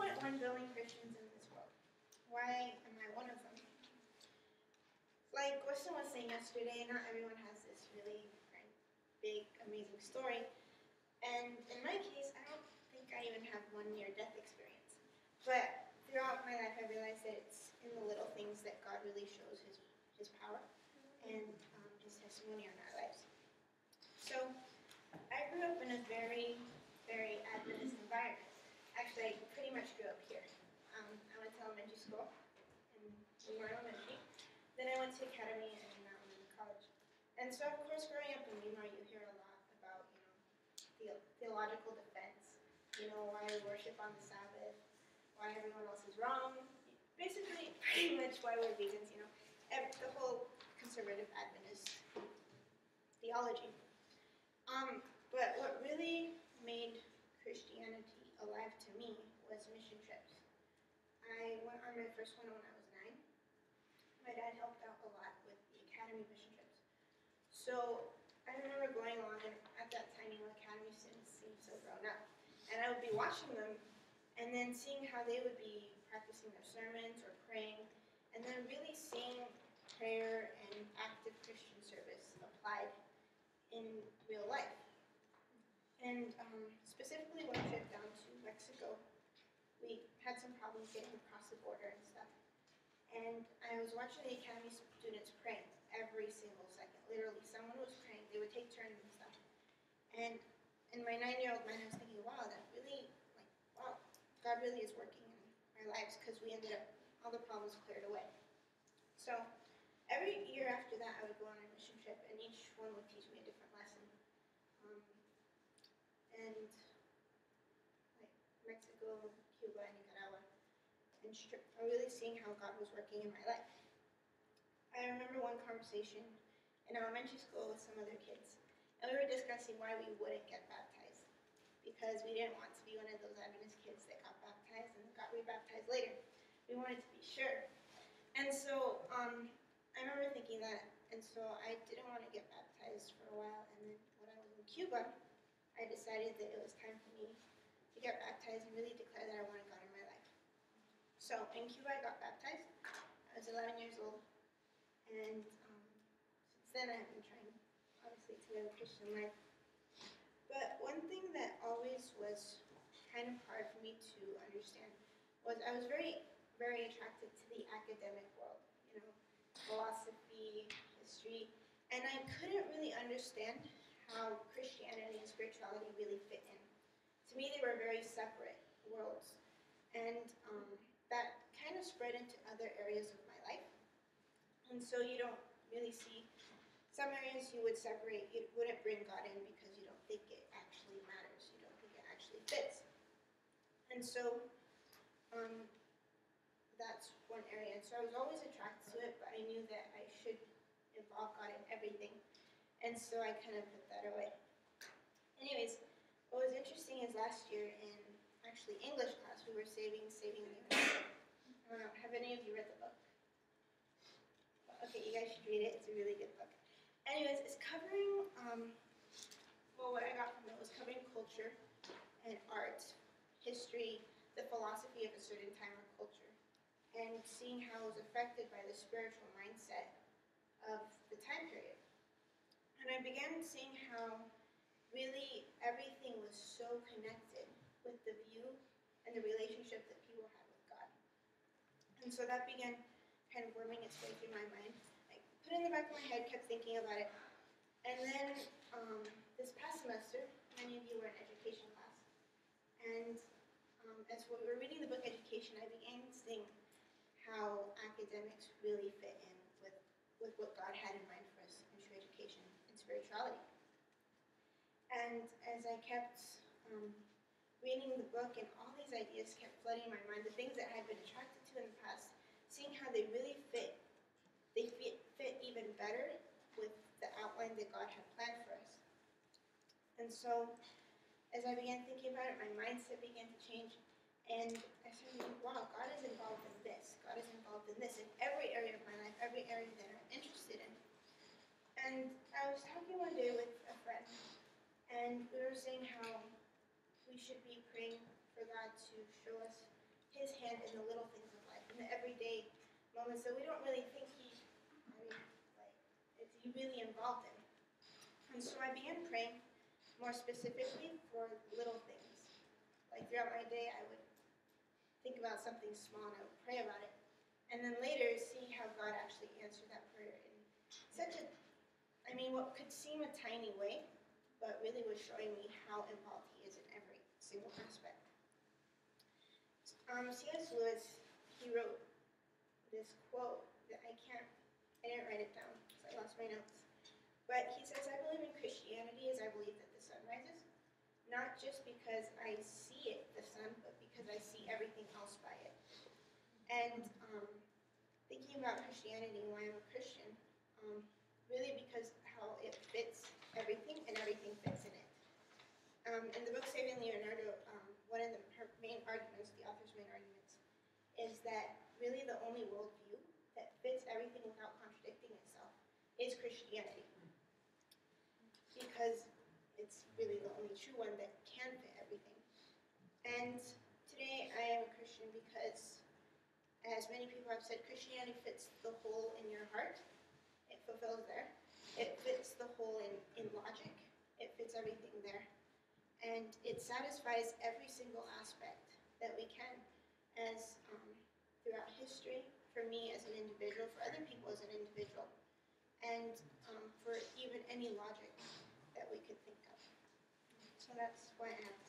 2.1 billion Christians in this world. Why am I one of them? Like Weston was saying yesterday, not everyone has this really big, amazing story. And in my case, I don't think I even have one near-death experience. But throughout my life, I realized that it's in the little things that God really shows His power and His testimony on our lives. So I grew up in a very, very Adventist environment. Actually, I pretty much grew up here. I went to elementary school in Weimar Elementary. Then I went to academy and college. And so, of course, growing up in Weimar, you hear a lot about, theological defense. Why we worship on the Sabbath, why everyone else is wrong. Basically, pretty much why we're vegans. The whole conservative Adventist theology. But what really made Christianity alive to me was mission trips. I went on my first one when I was 9. My dad helped out a lot with the academy mission trips. So I remember going along, and at that time, academy students seemed so grown up. And I would be watching them, and then seeing how they would be practicing their sermons or praying, and then really seeing prayer and active Christian service applied in real life. And specifically one trip down to Mexico, we had some problems getting across the border and stuff. And I was watching the academy students praying every single second. Literally, someone was praying. They would take turns and stuff. And in my 9-year-old mind, I was thinking, wow, wow, God really is working in our lives, because we ended up, all the problems cleared away. So every year after that, I would go on a mission trip, and each one would teach me a different lesson. And like Mexico, Cuba, and Nicaragua, and really seeing how God was working in my life. I remember one conversation in elementary school with some other kids, and we were discussing why we wouldn't get baptized, because we didn't want to be one of those Adventist kids that got baptized and got rebaptized later. We wanted to be sure. And so I remember thinking that, and so I didn't want to get baptized for a while, and then when I was in Cuba, I decided that it was time for me to get baptized and really declare that I wanted God in my life. So in Cuba, I got baptized. I was 11 years old, and since then I have been trying, obviously, to live a Christian life. But one thing that always was kind of hard for me to understand was I was very, very attracted to the academic world, philosophy, history, and I couldn't really understand how Christianity and spirituality really fit in. To me, they were very separate worlds, and that kind of spread into other areas of my life. And so you don't really see, some areas you would separate, you wouldn't bring God in because you don't think it actually matters, you don't think it actually fits. And so that's one area. And so I was always attracted to it, but I knew that I should involve God in everything. And so I kind of put that away. Anyways, what was interesting is last year in actually English class, we were saving the Universe. Have any of you read the book? Okay, you guys should read it. It's a really good book. Anyways, it's covering, what I got from it was covering culture and art, history, the philosophy of a certain time or culture, and seeing how it was affected by the spiritual mindset of the time period. And I began seeing how really everything was so connected with the view and the relationship that people had with God. And so that began kind of worming its way through my mind. I put it in the back of my head, kept thinking about it. And then this past semester, many of you were in education class. And as we were reading the book Education, I began seeing how academics really fit in with what God had in mind for us in true education and spirituality. And as I kept reading the book, and all these ideas kept flooding my mind, the things that I had been attracted to in the past, seeing how they really fit even better with the outline that God had planned for us. And so, as I began thinking about it, my mindset began to change, and I started thinking, wow, God is involved in this. God is involved in this, in every area of my life, every area that I'm interested in. And I was talking one day with a friend, and we were saying how we should be praying for God to show us his hand in the little things of life, in the everyday moments that we don't really think he really involved in. And so I began praying more specifically for little things. Like throughout my day, I would think about something small and I would pray about it. And then later see how God actually answered that prayer in such a, what could seem a tiny way, but really was showing me how involved he is in every single aspect. C.S. Lewis, he wrote this quote that I didn't write it down because I lost my notes. But he says, I believe in Christianity as I believe that the sun rises, not just because I see it, the sun, but because I see everything else by it. And thinking about Christianity, why I'm a Christian, really because how it fits everything and everything fits in it. In the book Saving Leonardo, one of her main arguments, the author's main arguments, is that really the only worldview that fits everything without contradicting itself is Christianity. Because it's really the only true one that can fit everything. And today I am a Christian because, as many people have said, Christianity fits the hole in your heart. It fulfills there. It fits the hole in logic. It fits everything there. And it satisfies every single aspect that we can as throughout history, for me as an individual, for other people as an individual, and for even any logic that we could think of. So that's why I have to